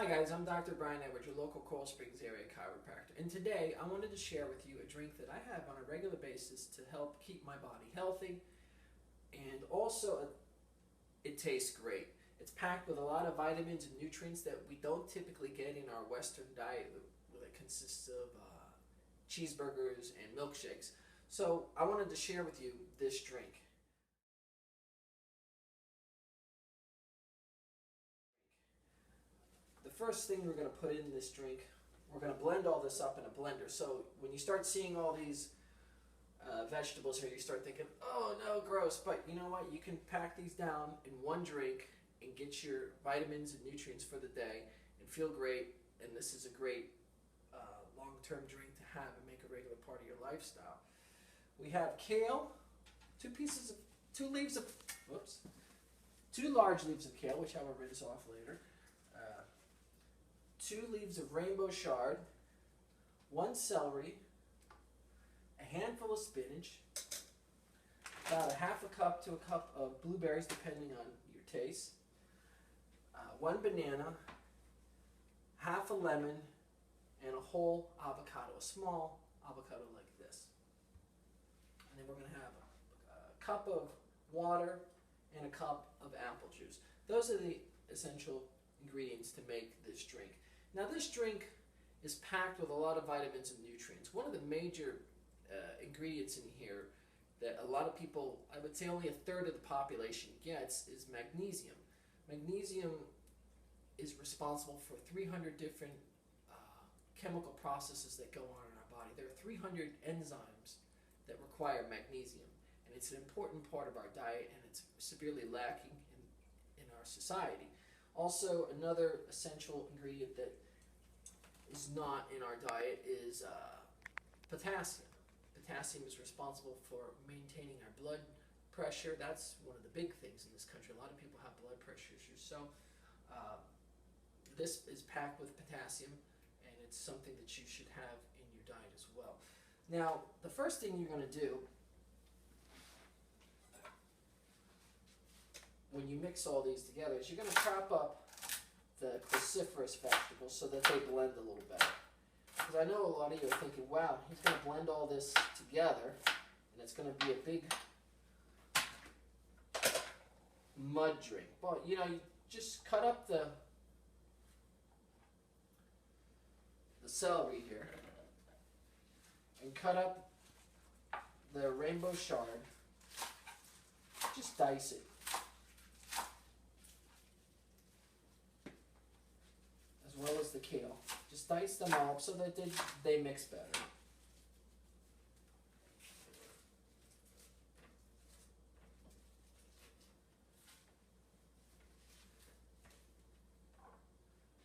Hi guys, I'm Dr. Brian Edwards, your local Coral Springs area chiropractor. And today I wanted to share with you a drink that I have on a regular basis to help keep my body healthy. And also, it tastes great. It's packed with a lot of vitamins and nutrients that we don't typically get in our Western diet that consists of cheeseburgers and milkshakes. So I wanted to share with you this drink. The first thing we're going to put in this drink, we're going to blend all this up in a blender. So when you start seeing all these vegetables here, you start thinking, oh no, gross. But you know what? You can pack these down in one drink and get your vitamins and nutrients for the day and feel great. And this is a great long-term drink to have and make a regular part of your lifestyle. We have kale, two large leaves of kale, which I will rinse off later. 2 leaves of rainbow chard, 1 celery, a handful of spinach, about a half a cup to a cup of blueberries depending on your taste, 1 banana, half a lemon, and a whole avocado, a small avocado like this. And then we're going to have a cup of water and a cup of apple juice. Those are the essential ingredients to make this drink. Now this drink is packed with a lot of vitamins and nutrients. One of the major ingredients in here that a lot of people, I would say only a third of the population gets, is magnesium. Magnesium is responsible for 300 different chemical processes that go on in our body. There are 300 enzymes that require magnesium, and it's an important part of our diet, and it's severely lacking in our society. Also, another essential ingredient that is not in our diet is potassium. Potassium is responsible for maintaining our blood pressure. That's one of the big things in this country. A lot of people have blood pressure issues. So this is packed with potassium, and it's something that you should have in your diet as well. Now, the first thing you're going to do when you mix all these together is you're going to chop up the cruciferous vegetables so that they blend a little better. Because I know a lot of you are thinking, wow, he's going to blend all this together and it's going to be a big mud drink. Well, you know, you just cut up the celery here and cut up the rainbow chard. Just dice it. As well as the kale. Just dice them all so that they mix better.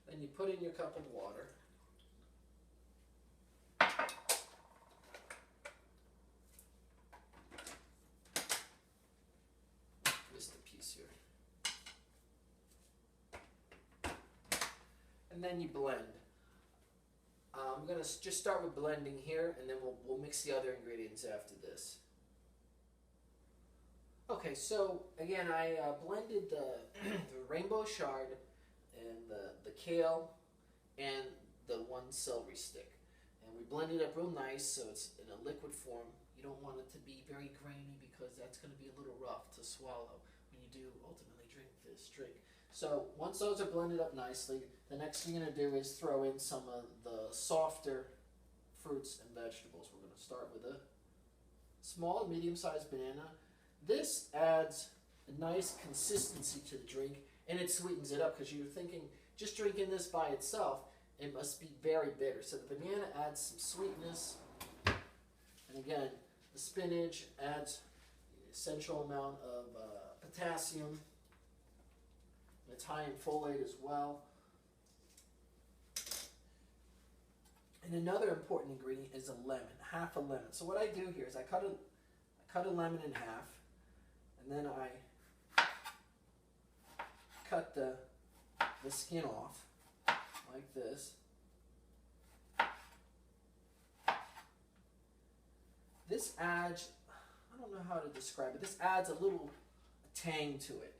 Then you put in your cup of water. Missed a piece here. And then you blend. I'm going to just start with blending here, and then we'll mix the other ingredients after this. Okay, so again, I blended the rainbow chard and the kale and the 1 celery stick. And we blended it up real nice so it's in a liquid form. You don't want it to be very grainy because that's going to be a little rough to swallow when you do ultimately drink this drink. So once those are blended up nicely, the next thing you're going to do is throw in some of the softer fruits and vegetables. We're going to start with a small and medium-sized banana. This adds a nice consistency to the drink, and it sweetens it up because you're thinking just drinking this by itself, it must be very bitter. So the banana adds some sweetness, and again, the spinach adds the essential amount of potassium. It's high in folate as well. And another important ingredient is a lemon, half a lemon. So what I do here is I cut a lemon in half, and then I cut the skin off like this. This adds, I don't know how to describe it, this adds a little tang to it.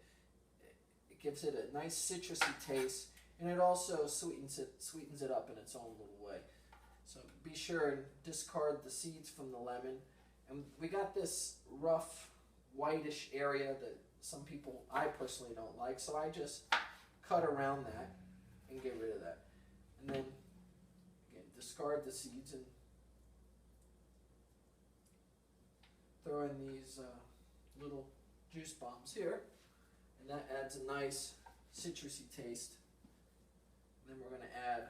It gives it a nice citrusy taste, and it also sweetens it up in its own little way. So be sure and discard the seeds from the lemon. And we got this rough whitish area that some people, I personally don't like, so I just cut around that and get rid of that. And then again, discard the seeds and throw in these little juice bombs here, and that adds a nice citrusy taste. And then we're going to add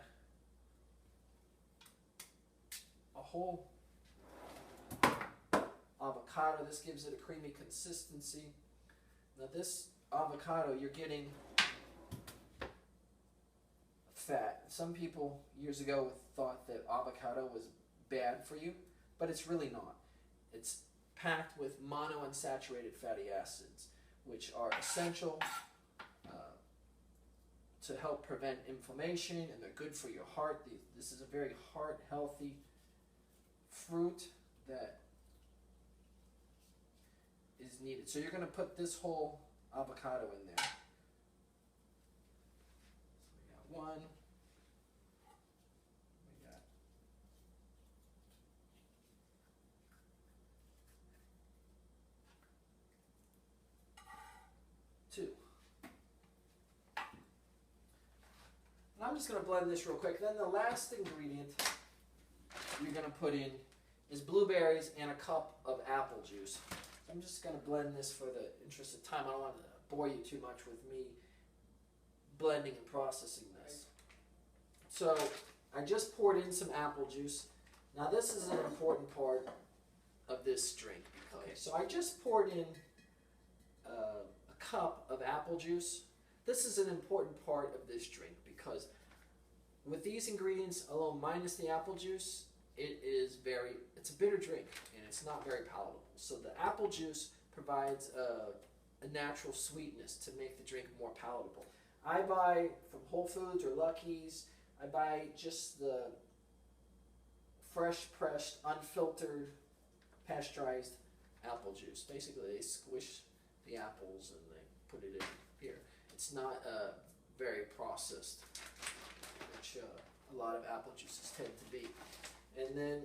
a whole avocado. This gives it a creamy consistency. Now this avocado, you're getting fat. Some people years ago thought that avocado was bad for you, but it's really not. It's packed with monounsaturated fatty acids, which are essential to help prevent inflammation, and they're good for your heart. This is a very heart-healthy fruit that is needed. So you're going to put this whole avocado in there. So we got one. We got two. And I'm just going to blend this real quick. Then the last ingredient you're going to put in is blueberries and a cup of apple juice. So I'm just going to blend this for the interest of time. I don't want to bore you too much with me blending and processing this. So I just poured in some apple juice. Now this is an important part of this drink. Okay, so I just poured in a cup of apple juice. This is an important part of this drink because with these ingredients alone, minus the apple juice, it's a bitter drink and it's not very palatable. So the apple juice provides a natural sweetness to make the drink more palatable. I buy from Whole Foods or Lucky's, I buy just the fresh pressed, unfiltered, pasteurized apple juice. Basically they squish the apples and they put it in here. It's not very processed, which a lot of apple juices tend to be. And then,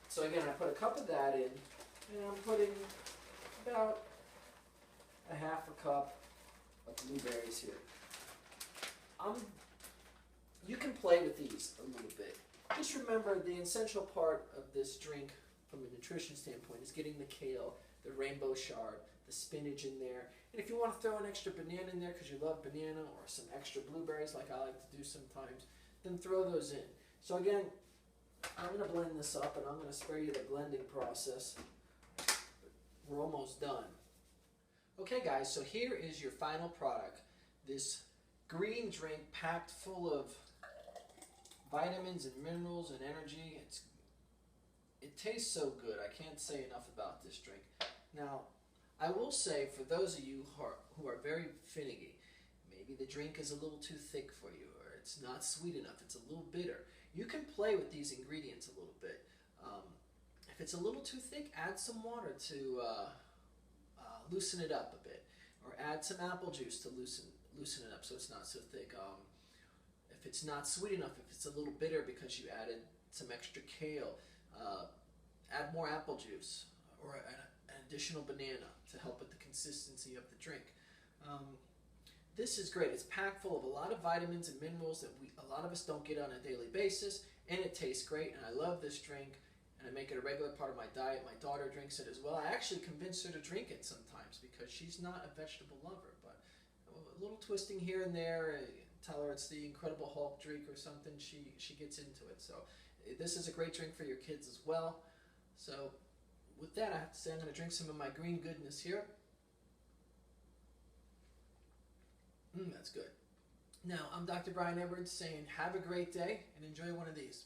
so again, I put a cup of that in, and I'm putting about a half a cup of blueberries here. You can play with these a little bit. Just remember the essential part of this drink from a nutrition standpoint is getting the kale, the rainbow chard, the spinach in there. And if you want to throw an extra banana in there because you love banana, or some extra blueberries like I like to do sometimes, then throw those in. So again, I'm going to blend this up and I'm going to spare you the blending process. We're almost done. Okay guys, so here is your final product. This green drink packed full of vitamins and minerals and energy. It tastes so good. I can't say enough about this drink. Now, I will say for those of you who are very finicky, maybe the drink is a little too thick for you, or it's not sweet enough, it's a little bitter. You can play with these ingredients a little bit. If it's a little too thick, add some water to loosen it up a bit, or add some apple juice to loosen it up so it's not so thick. If it's not sweet enough, if it's a little bitter because you added some extra kale, add more apple juice or an additional banana to help with the consistency of the drink. This is great. It's packed full of a lot of vitamins and minerals that a lot of us don't get on a daily basis, and it tastes great, and I love this drink, and I make it a regular part of my diet. My daughter drinks it as well. I actually convince her to drink it sometimes because she's not a vegetable lover, but a little twisting here and there, tell her it's the Incredible Hulk drink or something, she gets into it. So this is a great drink for your kids as well. So with that, I have to say I'm going to drink some of my green goodness here. That's good. Now, I'm Dr. Brian Edwards saying have a great day and enjoy one of these.